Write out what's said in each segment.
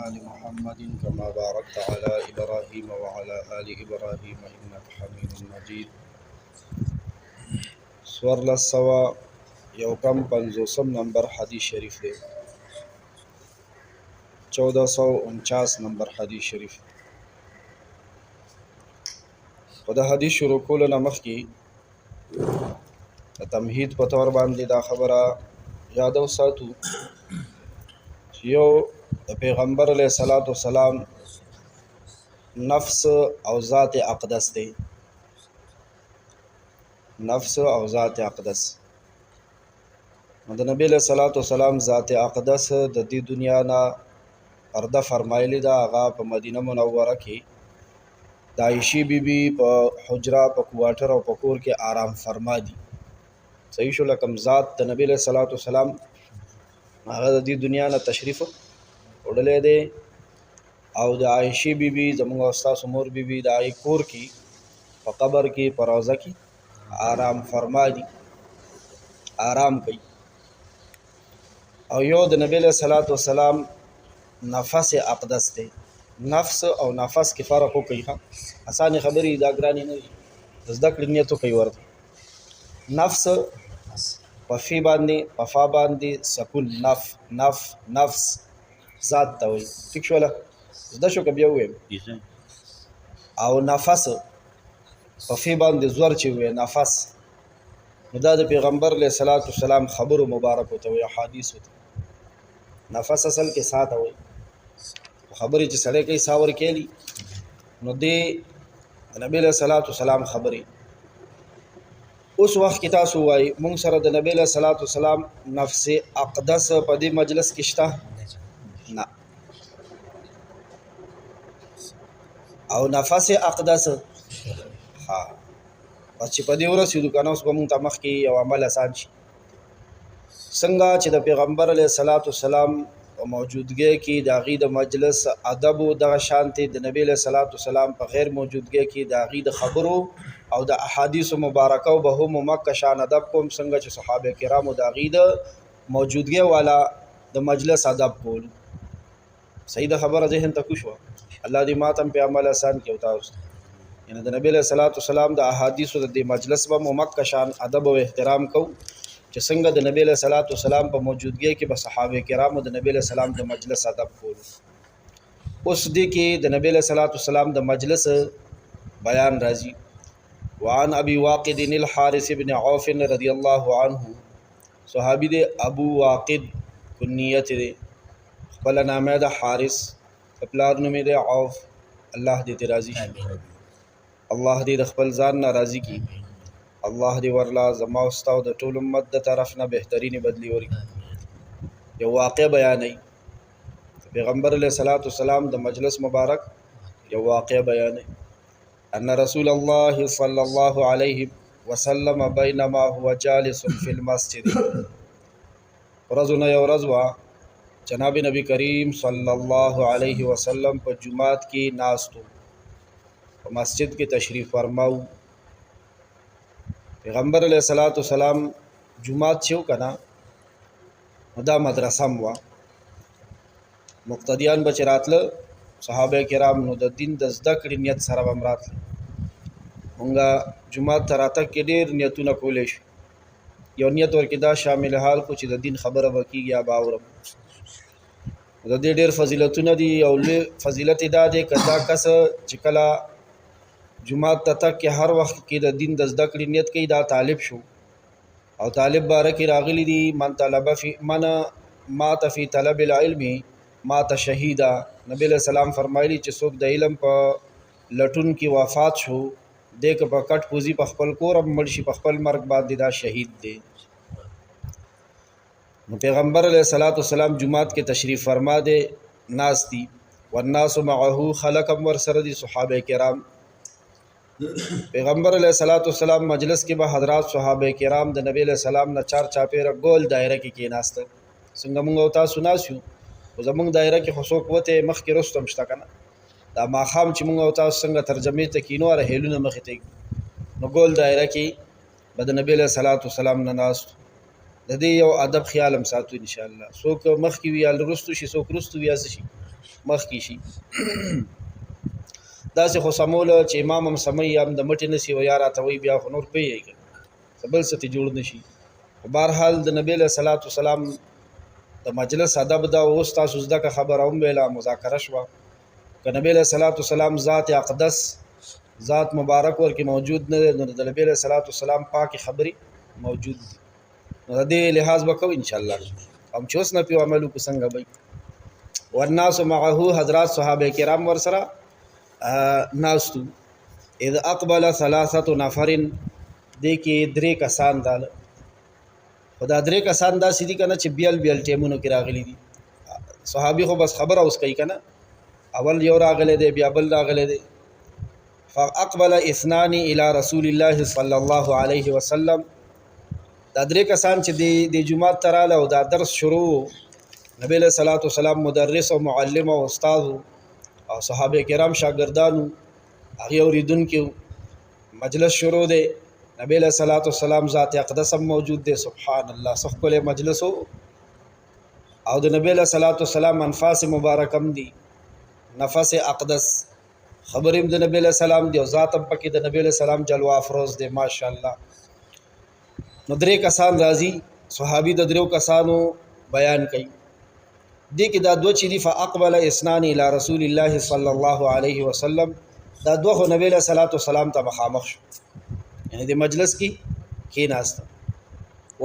آل محمد كما باركت على إبراهيم وعلى آل إبراهيم إنك حميد مجيد. سورة سوا يوكم پنزوسم نمبر حدیث شریف دے 1449 نمبر حدیث شریف. خدا حدیث شروع کولو نمخ کی تمهید په تور باندې دا خبره یادو ساتو یو د پیغمبر علیه الصلاۃ والسلام نفس او ذات اقدس دی. نفس او ذات اقدس د نبی علیه الصلاۃ والسلام ذات اقدس د دې دنیا نه پرده فرمایلی دا. هغه په مدینه منوره کې د عایشې بیبي په حجره په کوارټر او په کور کې آرام فرما دي. صحیح شو. لکم ذات د نبی علیه الصلاۃ والسلام هغه د دې دنیا نه تشریف وړلی دی او د عایشې بیبي زموږ او ستاسو مور بیبي د هغې کور کې په قبر کې په روضه کې آرام فرما دي، آرام کوي. او یو د نبی علیه الصلاۃ والسلام نفس اقدس دی. نفس او نفس کې فرق وکړي. اسانې خبرې دا ګرانې نه دي، زده کړې نیت وکړئ ورته. نفس په فی باندې په فا باندې سکون نفس ذات ته وایي. ټیک شوله؟ زده شو که بیا ووایم؟ او نفس په فی باندې زور چې ووایي نفس، نو دا د پیغمبر علیه الصلاۃ والسلام خبرو مبارکو ته وایي، احادیثو ته. نفس اصل کې ساه ته وایي. خبرې چې سړی کوي ساه ورکېلي، نو دې د نبی علیه الصلاۃ والسلام خبرې. اوس وخت کې تاسو وایي مونږ سره د نبی علیه الصلاۃ والسلام نفس اقدس په دې مجلس کې شته؟ نه. او نفس اقدس ها بس چې په دې ورسېدو که نه اوس به مونږ ته مخکې یو عمل اسان شي. څنګه چې د پیغمبر علیه الصلاۃ والسلام په موجودګۍ کې د هغې د مجلس ادب و دغه شانتې د نبی علیه الصلاۃ والسلام په غیر موجودګۍ کې د هغې د خبرو او د احادیثو مبارکو به هم مکه شان ادب کوم، څنګه چې صحابه کرامو د هغې د موجودګۍ والا د مجلس ادب کول. صحیح د خبره ذهن ته کوشوه. الله دې ما ته هم پې عمل اسان کړي او تاسو ته. یعنې د نبی علیه الصلاۃ والسلام د احادیثو د دې مجلس به مو مکه شان ادب او احترام کوو، چې څنګه د نبی علیه الصلاۃ والسلام په موجودګۍ کې به صحابه کرامو د نبی علیه السلام د مجلس ادب کولو. اوس دې کې د نبی علیه الصلاۃ والسلام د مجلس بیان راځي. وعن ابي واقد الحارث بن عوف رضی الله عنه، صحابي دی ابو واقد کنیت دی، خپل نامه د حارث، پلار نوم دی عوف. الله دې ته راضي شي، الله دې د خپل ځان نه راضي کړي، الله دې ورلا زما او ستا او د ټول امت د طرف نه بهترینې بدلې ورکړي. یو واقع بیانوي پیغمبر علیه الصلاۃ والسلام د مجلس مبارک. یو واقع بیانوي ان رسول الله صلی الله علیه وسلم بینما هو جالس فی المسجد. ورځونه یو ورځ وه جناب نبی کریم صلی الله علیه وسلم په جماعت کې ناستو، په مسجد کې تشریف فرماو. پیغمبر علیه الصلاۃ والسلام جماعت چې وکړه نو دا مدرسه هم وه، مقتدیان به چې راتله صحابه کرام، نو د دین د زده کړې نیت سره به هم راتله. مونږه جماعت ته راتګ کې ډېر نیتونه کولی شو. یو نیت ورکې دا شامل حال کو چې د دین خبره به کېږي یا به اورم. د دې ډېر فضیلتونه دي. یو لوی فضیلت یې دا دی که دا کس چې کله جماعت ته تک کې هر وخت کې د دین د زده کړې نیت کوي، دا طالب شو. او طالب باره کې راغلی دي من مات فی طلب العلم مات شهیدا. نبی علیہ السلام فرمایلی چې څوک د علم په لټون کې وفات شو، دی که په کټ پوزي په خپل کور هم مړ شي، په خپل مرګ باندې دا شهید دی. نو پیغمبر علیه الصلاۃ والسلام جماعت کې تشریف فرما دی، ناست دي. والناس معه، خلق هم ورسره دي، صحابه کرام. پیغمبر علیه الصلاۃ والسلام مجلس کې به حضرات صحابه کرام د نبی علیه السلام نه چار چاپېره ګول دایره کې کېناسته. څنګه موږ او تاسو ناست یو، خو زموږ دایره کې خو څوک وتی مخکې رستم شته که نه. دا ماښام چې موږ او تاسو څنګه ترجمې ته کینو، هره هیلونه مخې ته نو ګول دایره کې به د نبی علیه الصلاۃ والسلام نه ناستو. د دې یو ادب خیال هم ساتو انشاءالله. څوک مخکې وي یا رستو شي، څوک رستو وي یا څه شي، مخکې شي. داسې خو سموله چې امام هم سموي هم د مټې نه شي و یا راته وایي بیا خو نور پوهېږي بل څه ته جوړ نه شي. بهرحال د نبی علیه صلات وسلام د مجلس ادب دا اوس تاسو زده که خبره هم ویله مذاکره شوه که نبی علیه صلات وسلام ذات اقدس ذات مبارک ورکې موجود نه دی نو د نبی علیه صلات وسلام پاکې خبرې موجود دي نو د دې لحاظ به کوو انشاءالله هم چې اوس نه پې عمل وکړو څنګه به والناس معه حضرات صحابه کرام ورسره ناستو اذ اقبل ثلاثه نفر دې کې درې کسان داله خدا درې کسان داسې دي که نه چې بیل ټیمونو کې راغلي دي صحابي خو بس خبره اوس کوي که نه اول یو راغلی دی بیا بل راغلی دی فاقبل اثنان الى رسول الله صلی الله علیه وسلم دا درې کسان چې د جمعات ته راغله او دا درس شروع نبی علیہ الصلوۃ والسلام مدرس او معلم او استاد او صحابه کرام شاګردانو هغه اوریدونکو مجلس شروع دی نبی علیہ الصلوۃ والسلام ذات اقدس موجود دی سبحان الله صح کله مجلس او د نبی علیہ الصلوۃ والسلام انفاس مبارکم دی نفس اقدس خبریم د نبی علیہ السلام دی او ذات پکې د نبی علیہ السلام جلوه افروز دی ماشاءالله. نو درې کسان راځي صحابي د درو کسانو بیان کوي دې کې دا دوه چې دي فاقبل اثنان الى رسول الله صلی الله علیه وسلم دا دوه خو نبی علیہ الصلوۃ والسلام ته مخامخ شو یعنی د مجلس کې کېناسته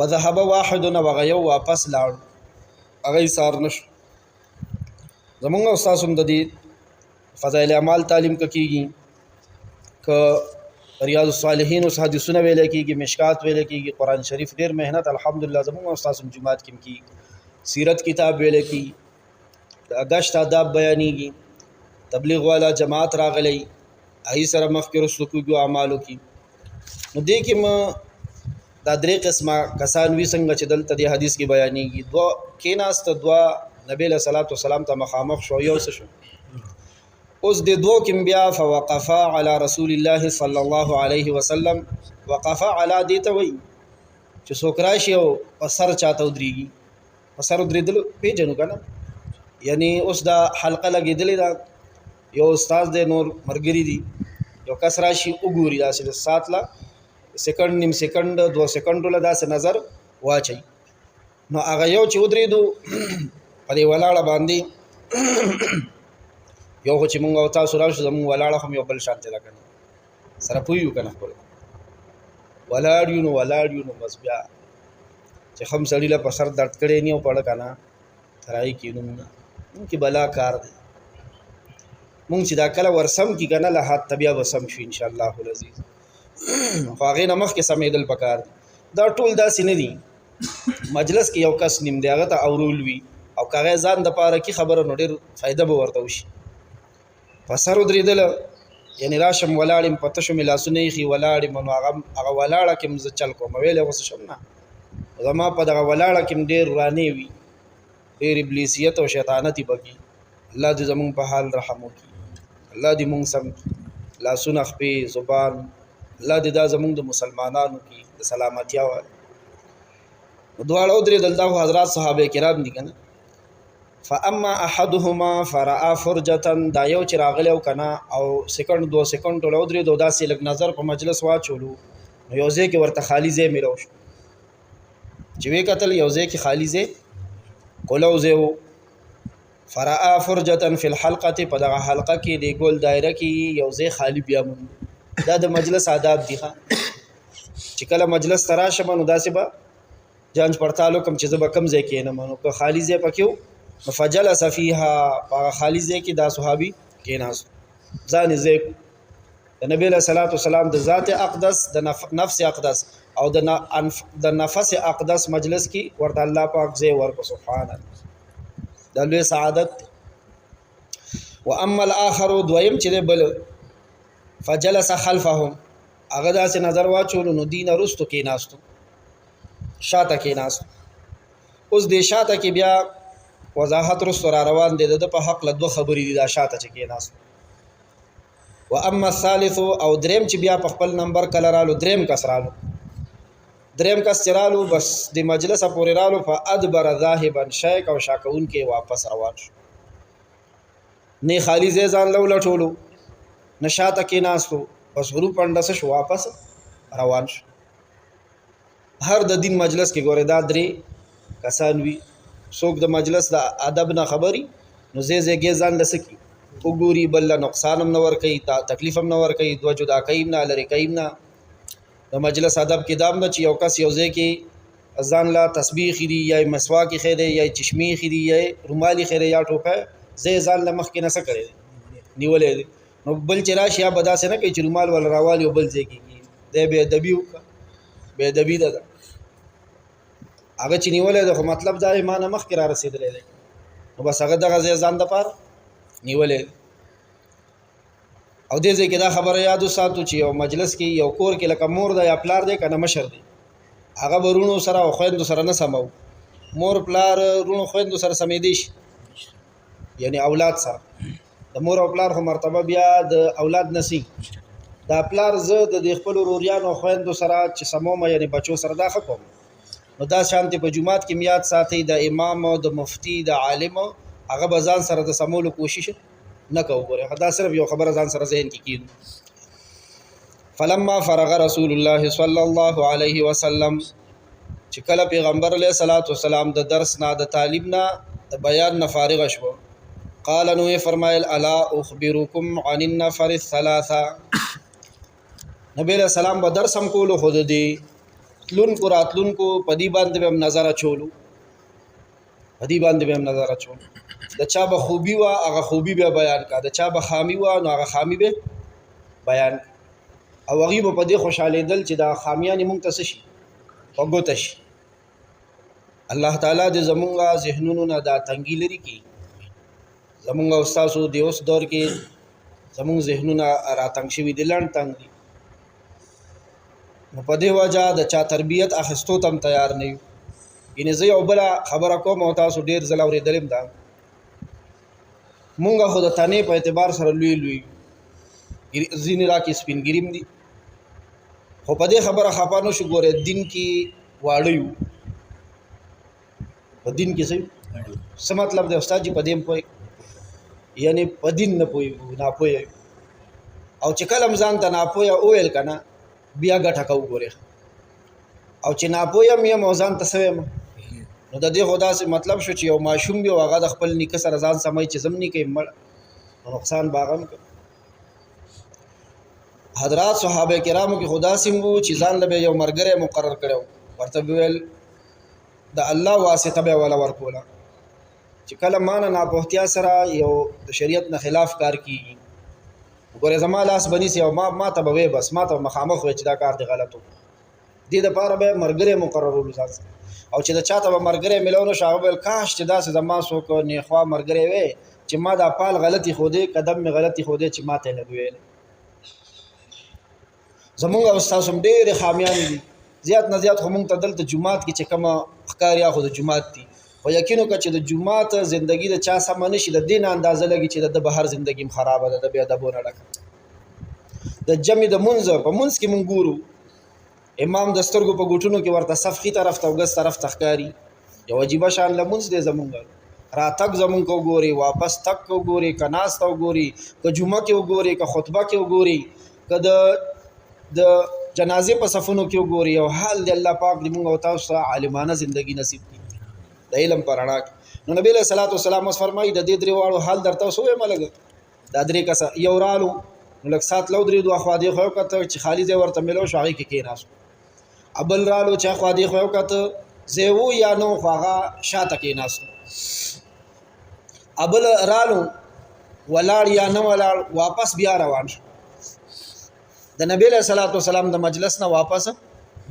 وذهب واحد وغيو واپس لاړ هغه سار نشو. زمونږ استاد هم د دې فضائل اعمال تعلیم کېږي که ریاض الصالحین او حدیثونه ویل کېږي مشکات ویل کېږي قرآن شریف ډېر مهنت الحمدلله زمونږ استاد هم جمعات کې کېږي سیرت کتاب ویل کی اگشت آداب بیانېږي تبلیغ والا جماعت راغلی هغې سره مخکې رسو کېږو اعمالو کې نو دې کې دا درې قسمه کسان وي څنګه چې دلته دې حدیث کې بیانېږي دوه کېناسته دوه نبی علیه صلات وسلام ته مخامخ شو یو څه شو اوس د دوه کې بیا فوقفا علی رسول الله صلی الله علیه وسلم وقفا علی دې ته وایي چې څوک راشي او په سر چاته ودرېږي په سر ودرېدل پېژنو که نه یعنی اوس دا حلقه لګېدلې ده یو استاد دی نور ملګري دي یو کس راشي وګوري داسې د سات له سیکنډ نیم سیکنډ 2 سیکنډو له داسې نظر واچوي نو هغه یو چې ودرېدو په دې ولاړه باندې یو خو چې مونږ او تاسو راشو زمونږ ولاړه هم یو بل شانتې ده که نه سره پوهیږو که نه خپل ولاړ یو نو بس بیا چې خم سړي له په سر درد کړی نه او پړه که نه ترایي کېنو مونږ کې بلا کار دی مونږ چې دا کله ورسم کي که نه له حد ته بیا به سم شو انشاءالله العزیز خو هغې نه مخکې سمېدل پکار دي دا ټول داسې نه دي مجلس کې یو کس نیم دی هغه ته اورول وي او که هغه ځان دپاره کې خبره نو ډېر فایده به ورته وشي په سر ودرېدله یعنی راشم ولاړ یم په تشو مې لاسونه ایښي ولاړ یم نو هغه ولاړه کې م زه چل کوم ویلی غوسه شم نه زما په دغه ولاړه کې م ډېر ورانې وي ډېر ابلیسیت او شیطانت یې پکې الله دې زمونږ په حال رحم وکړي الله دې مونږ سم لاسونه خپې زبان الله دې دا زمونږ د مسلمانانو کې د سلامتیا والی دواړه ودرېدل دا خو حضرات صحابه کرام دي که نه فاما احدهما فرعا فرجتن دا یو چې راغلی او که نه او سیکنډ 2 سیکنډ ټوله ودرېدو داسې لږ نظر په مجلس واچولو نو یو ځای کې ورته خالي ځای میلاو شو چې ویې کتل یو ځای کې خالي ځای کولو ځای و فرعا فرجتن فی الحلقه په دغه حلقه کې د ګول دایره کې یو ځای خالی بیا موند دا د مجلس آداب دي چې کله مجلس ته راشم نو داسې به جانچ پړتال وکړم چې زه به کوم ځای کښېنم نو که خالي ځای پکې و نو فجلس فیها په هغه خالي ځای کې دا صحابي کېناست ځان یې ځای د نبی علیه صلات وسلام د ذات اقدس د نفس اقدس او د نفس اقدس مجلس کې ورته الله پاک ځای ورکړو سبحان الله دا لوی سعادت. و اما الاخر دویم چې دی بل فجلس خلفهم هغه داسې نظر واچولو نو دین رستو کېناستو شاته کېناستو اوس دې شاته کې بیا وضاحت رستو را روان دی د په حق له دوه خبرې دي دا شاته چې کېناستو و اما الثالث او دریم چې بیا په خپل نمبر کله رالو دریم کس رالو چې رالو بس د مجلسه پورې رالو فادبر ذاهبا شیک او شاکون کې واپس روان شو نه خالی ځای ځان له ولټولو نه شاته کېناستو، بس غروب پنډسه شو واپس روان شو. هر د دین مجلس کې ګوره دا درې کسان وي، څوک د مجلس د ادب نه خبري نو ځای ځان لسکی وګوري، بل له نقصان هم نه ورکوي، تکلیف هم نه ورکوي، دوه جدا کوي نه لرې کوي نه. د مجلس ادب کې دام نه چې یو کس یو ځای کې ځان لا تسبیح خیری یا مسواک خیری یا چشمی خیری یا رومالی خیری یا ټوپه ځان له مخکې نه څه کړی نیولې دی، نو بل چې راشي یا به داسې نه کوي چې رومال ول راوالي او بل ځای کې دی بې ادبي وکړه، بې ادبي ده هغه چې نیولې ده، خو مطلب دا دی ما نه مخکې را رسېدلی دی، نو بس هغه دغه ځای ځان دپاره نیولې. او دې ځای کې دا خبره یاد وساتو چې یو مجلس کې یو کور کې لکه مور ده یا پلار دی که نه مشر دی، هغه به رونو سره او خویندو سره نه سمو. مور پلار رونو خویندو سره سمېدی شي، یعنی اولاد سره د مور او پلار خو مرتبه بیا د اولاد نسی، دا پلار زه د خپل وروریانو او خویندو سره چې سموم یعنی بچو سره دا ښه کوم. نو دا شانتې په جومات کې میاد ساتي، د امام او د مفتی د عالم هغه به ځان سره د سمولو کوشش نه کوو. ګوره دا صرف یو خبره ځان سره ذهن کې کېږي. فلما فرغ رسول الله صلی الله علیه وسلم، چې کله پیغمبر علیه الصلاۃ والسلام د درس نه د تعلیم نه د بیان نه فارغ شو، قال نو فرمایل الا اخبرکم عن النفر الثلاثه، نبی علیہ السلام به درس هم کولو، خود دی تلونکو راتلونکو پدی باندې به هم نظر اچولو، پدی باندې به هم نظر اچولو. د چا به خوبی وا هغه خوبی به بیان کا، د چا به خامی وا نو هغه خامی به بیان کا. او هغه په دې خوشاله دل چې دا خامیان مونږ ته شي په ګوته شي. الله تعالی دې زمونږه ذهنونو نه دا تنګی لري کی، زمونږ استادو د اوس دور کې زمونږ ذهنونه راتنګ شوي دي، لړن تنګ دي. نو په دې وجه د چا تربیت اخستو تم تیار نه یو. ینې زه یو بله خبره کوم او تاسو ډېر ځله اورېدلې ده، مونږ خو د تنې په اعتبار سره لوی لوی ځینې راکې سپینګریم دي، خو په دې خبره خفه نه شو. ګوره دین کې واړه یو، په دین کې څه مطلب دی استاد جي؟ په دې پوهې یعنی په دین نه پوهېږو، ناپوهه. او چې کله هم ځان ته ناپوهه وویل که نه بیا ګټه کوو. ګورې او چې ناپوهه م یم او ځان ته څه ویم، نو د دې خو داسې مطلب شو چې یو ماشوم وي او هغه د خپل نیکه سره ځان سموي چې زم نیکه یم مړ، نقصان به هغه هم کوي. حضرات صحابه کرامو کې خدا سیم وو چې ځان له یو مرګره مقرر کړو، ورته ویل د الله واسطه به ولا ورکوله چې کله مان نه پوهتیا سره یو د شریعت نه خلاف کار کیږي، وګوره زما لاس بنی سي او ما ته به بس ما ته مخامخ وي چې دا کار دی غلطو، دې د پاره به مرګره مقررول ځان، او چې دا چاته به مرګره ملونو شاوبل کاش چې داسې زما سو کو نه خوا مرګره وي چې ما دا پال غلطي خو دې قدم می غلطي خو دې چې ما ته نه ویل. زمونږ استاد هم ډېر خامیان دي، زیات نه زیات هم ته دلته جمعات کې چې کوم ښکار یا خو د جمعات دي، خو یقینو که چې د جمعات زندگی د چا سم نشي د دین اندازه لګي چې د بهر زندگی خراب ده، د بیا د بونه ډکه د جمع د منځ په منځ کې مونږ ګورو امام د سترګو په ګوټونو کې ورته صفخي طرف ته وګس طرف تخکاری، یو عجیب شان لمونځ دی زمونږ، راتګ زمونږ کو ګوري، واپس تک کو ګوري، کناس ته ګوري، که جمعه کې وګوري، که خطبه کې وګوري، که د جنازې په صفونو کې وګوري. او حال دی الله پاک دې موږ او تاسو ته عالمانه ژوندۍ نصیب کړي د علم په رڼا کې. نو نبی علیہ الصلوۃ والسلام فرمایي د دې درې واړو حال درته وسوې ملګر، دا درې کسه یو رالو نو لږ سات لو درې دوه خوا دې خو کته چې خالي ځای ورته ملو شو هغې کې کېناستو، ابل رالو چې خوا دې خو کته زیو یا نو خواغه شاته کېناستو، ابل رالو ولاړ یا نه ولاړ واپس بیا روان شو. د نبی علیہ الصلوۃ والسلام د مجلس نه واپس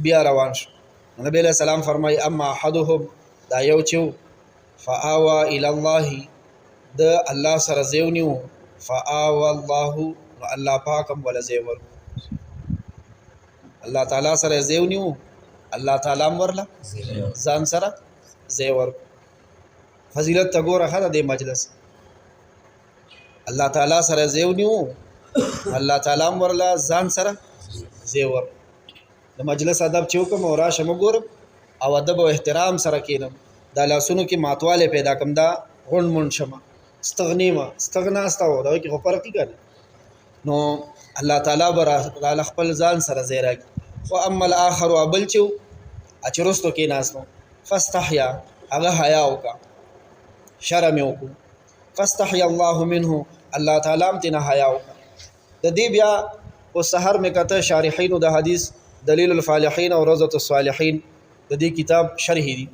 بیا روان شو. نبی علیہ السلام فرمای اما احدهم دا یو چې فآوا الی الله د الله سره زیونیو، فآوا الله الله پاکم ولا زیور، الله تعالی سره زیونیو، الله تعالی ورلا ځان سره زیور. فضیلت ته ګوره خره د مجلس، الله تعالی سره زیونیو، الله تعالی ورلا ځان سره زیور. د مجلس ادب چې وکم او راشم وګورم او ادب او احترام سره کینم، دا لاسونو کې ماتواله پیدا کم، دا غون مون شمه استغنا استو دا کې خو فرق کړي نو الله تعالی بر خپل ځان سره زیرا او اما الاخر وبل اچرستو کې ناسو فاستحیا هغه حیا وکا شرم وکو فاستحیا الله منه الله تعالی امتنا حیا وکا د دې بیا او سحر میں کته شارحین د حدیث دلیل الفالحین او روضۃ الصالحین د دې کتاب شرح دي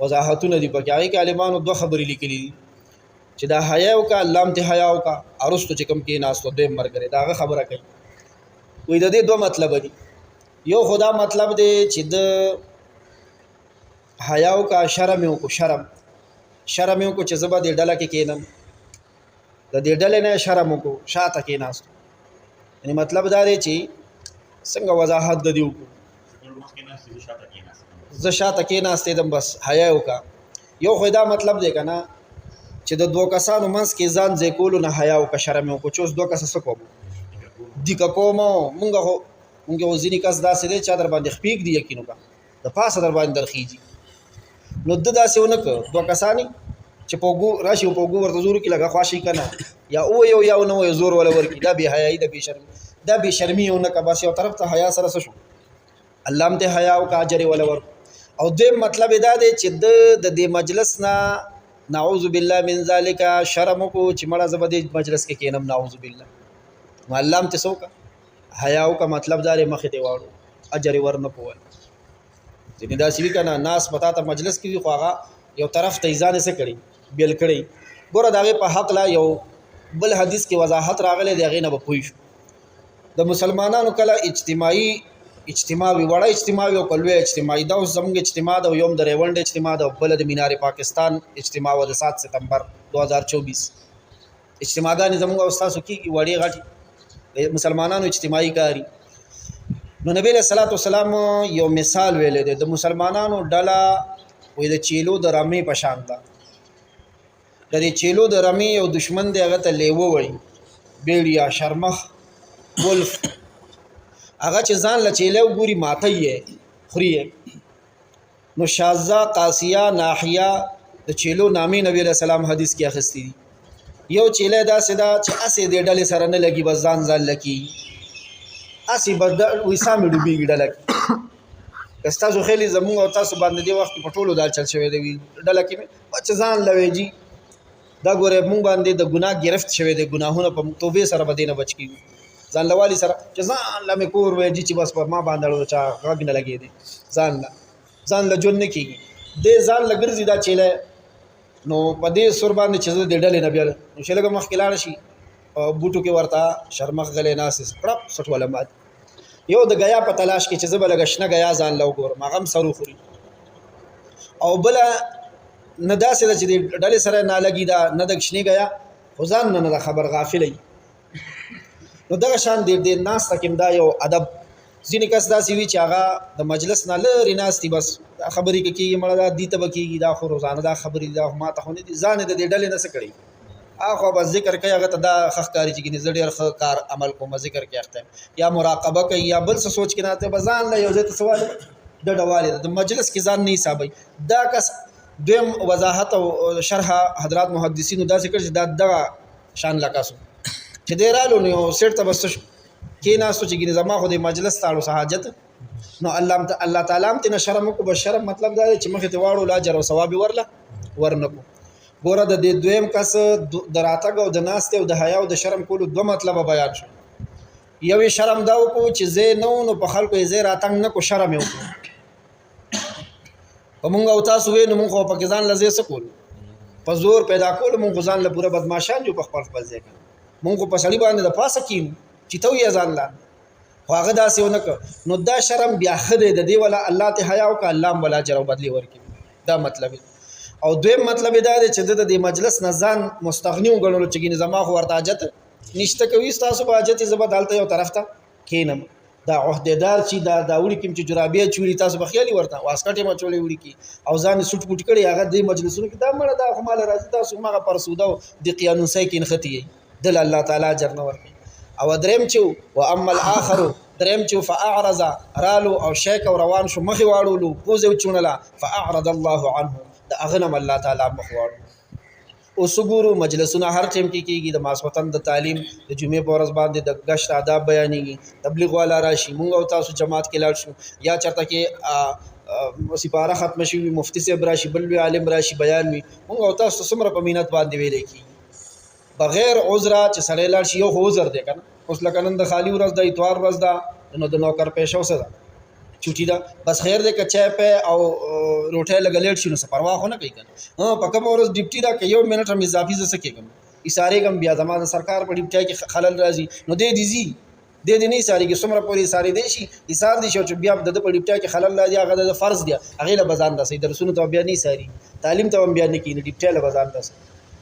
وضاحتونه دي په هغه کې عالمانو دوه خبرې لیکلي چې دا حیا وکا الله امت حیا وکا ارستو چې کوم کې ناسو دوی مرګره دا خبره کوي وې د دې دوه مطلب دي یو خدا مطلب دی چې د حیاو کا شرم یو کو شرم یو کو چې زبا د ډله کې کینم د دې ډلې نه شرم کو شاته کې ناس یعنی مطلب دا دی چې څنګه وضاحت د دیو ز شاته کې ناس ته دم بس حیاو کا یو خدا مطلب دی کنه چې د دوه کسانو منځ کې ځان ځکول نه حیاو کا شرم یو کو چې اوس دوه کس څه کوم دی کا کوم مونږ وزینی کس داسې دی چې در باندې خپېږ دی یقینو کا د پاسه در باندې درخیږي نو د داسې ونه دوه کسانی چې پوګو راشي او پوګو ورته زور کې لګه خواشي کنه یا او یو نو زور ولا ورکی دا به حیاي دا به شرمي او نه کا بس یو طرف ته حیا سره شو الله هم ته حیا او کا اجر ولا ور او دې مطلب دا دی چې د دې مجلس نه نعوذ بالله من ذالک شرم کو چې مړه زبدي مجلس کې کینم نعوذ بالله نو الله هم ته سوکا حیاو کا مطلب دار مخ دی واړو اجر ور نه پوال ځینې دا سی کنه ناس پتا ته مجلس کې خواغه یو طرف ته ځان سره کړي بیل کړي ګوره داغه په حق لا یو بل حدیث کې وضاحت راغله دی غینه به پوي د مسلمانانو کله اجتماعي وړه اجتماعي او کلوه اجتماعي دا زموږ اجتماع د یوم د ریوند اجتماع د بل د مینار پاکستان اجتماع د 7 ستمبر 2024 اجتماعګان زموږ استادو کې وړي غټي مسلمانانو اجتماعي کاری نو نبی له صلوات والسلام یو مثال ویل دی د مسلمانانو ډله وې د چیلو د رمي په شان ده د چیلو د رمي یو دشمن دی هغه ته لیوه وای بیړیا شرمخ ولف هغه چې ځان لچیلو ګوري ماته یې خوري نو شازا قاسیه ناحیه د چیلو نامي نبی له سلام حدیث کې اخستی یو چیله دا سدا چې اسې د ډلې سره نه لګي بس ځان لکی اسی بد وسامې ډوبېږي ډله استاسو خېلي زموږ او تاسو باندې دی وخت په ټولو دال چل شوی دی ډله کې بچ ځان لويږي دا ګوره مونږ باندې د ګناه گرفت شوی دی ګناهونه په توبې سره بدینه بچ کی ځان لوالي سره چې ځان لمه کور وېږي چې بس په ما باندې چا غږ نه لګي دي ځان له جون نه کیږي دې ځان لګرځي دا چيله نو په دې سر باندې چې د ډلې نه بیل نو شلګه مخ کلاړ شي بوټو کې ورته شرمخ غلې ناس پړپ سټ ولا مات یو د غیا په تلاش کې چې زبل غشنه غیا ځان لو ګور ماغم سرو خوري او بل نه داسې چې ډلې سره نه لګي دا نه د غشنه غیا خدان نه خبر غافلې نو دغه شان دې ناس تکم دا یو ادب ځینې کس داسې وی چې هغه د مجلس نه لري ناستي بس خبرې کوي مړه دا دي ته بکیږي دا خو روزانه دا خبرې دا ما ته خو نه دي ځان د ډلې نه سکړي اخو بس ذکر کوي هغه ته دا خخکاری چې ګنې زړی کار عمل کوم ذکر کې اخته یا مراقبه کوي یا بل څه سوچ کې نه ته بزان له یو ځای ته سوال د ډواله د مجلس کې ځان نه حسابي دا کس دویم وضاحت او شرح حضرات محدثینو دا ذکر چې دا دغه شان لکاسو چې ډیرالو نو سیټ ته بس کې ناسو چې ګنې زما خو د مجلس تاړو سہاجت نو الله تعالی هم ته شرم کو بشرم مطلب دا چې مخ ته واړو لا اجر او ثواب ورنکو ګوره د دې دویم کس د راتګ او د ناست او د حیا او د شرم کولو دوه مطلب بیان شو یوې شرم دا وکړو چې زه نو په خلکو یې زه راتنګ نه کو شرم یو په مونږ او تاسو وې نو مونږ په ځان لزه سکول په زور پیدا کول مونږ ځان له پوره بدمعشان جو په خپل ځای کې مونږ په سړی باندې د پاسه کیم چې تو یې ځان لا خو هغه داسې ونه نو دا شرم بیا خده د دی ولا الله ته حیا او ک الله ولا جرو بدلی ورکی دا مطلب او دویم مطلب دا دی چې د مجلس نه ځان مستغنی وګڼلو چې ګینه زما خو ورته حاجت نشته کوي تاسو په حاجت زبا دالته یو طرف ته کینم دا عہدیدار چې دا وړي کوم چې جرابې چولی تاسو بخیالي ورته واسکټه ما چولې وړي کی او ځان سټ پټ کړي هغه د مجلسونو کې دا مړه دا خو مال راځي تاسو ما پر سودا د قانون سې ختی دل الله تعالی جر نه ورکي او دریم چې و اما الاخر دریم چې فاعرض رالو او شیک او روان شو مخي واړو پوزو چونلا فاعرض الله عنه د اغنم الله تعالی مخواړو اوس ګورو مجلسونه هر ټیم کې کېږي د ماسوتن د تعلیم د جمعې په ورځ باندې د ګشت آداب بیانېږي تبلیغ والا راشي مونږ او تاسو جماعت کې لاړ شو یا چېرته کې سپاره ختمه شوي مفتي صاحب راشي بل لوی عالم راشي بیان وي مونږ او تاسو څومره په مینت باندې ویلی کېږي بغیر عذره چې سړی لاړ شي یو خو عذر دی که نه اوس لکه نن د خالي ورځ ده اتوار ورځ ده نو د نوکر پیشه څه ده چوټي ده بس خیر دی که چای پی او روټۍ لږه لیټ شي نو څه پروا خو نه کوي که نه په کومه ورځ ډیپټي ده که یو منټ هم اضافي زه څه کېږم ایسارېږم بیا زما د سرکار په ډیپټۍ کې خلل راځي نو دی دې ځي دی دې نه ایسارېږي څومره پورې ایسارېدی شي ایسار دي شي چې بیا د ده په ډیپټۍ کې خلل راځي هغه د فرض دی هغې له به ځان رسوي درسونو ته بیا نه ایساري تعلیم ته هم بیا نه کېږي ډیپټۍ له به ځان رسوي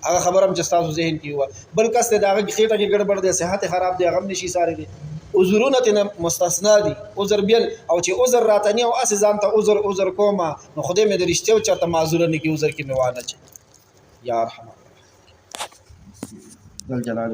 هغه خبره هم چې ستاسو ذهن کې وه بل کس دی د هغه خېټه کې ګډوډ دی صحت خراب دی هغه هم نشي ایسارېدی عذرونه ترې مستثنا دي عذر بیل او چې عذر راته نه او هسې ځان ته عذر کومه نو خدای مې د رښتیا چاته معذوره نه کړي عذر کې مې وانه چي یا ارحم ذل جلال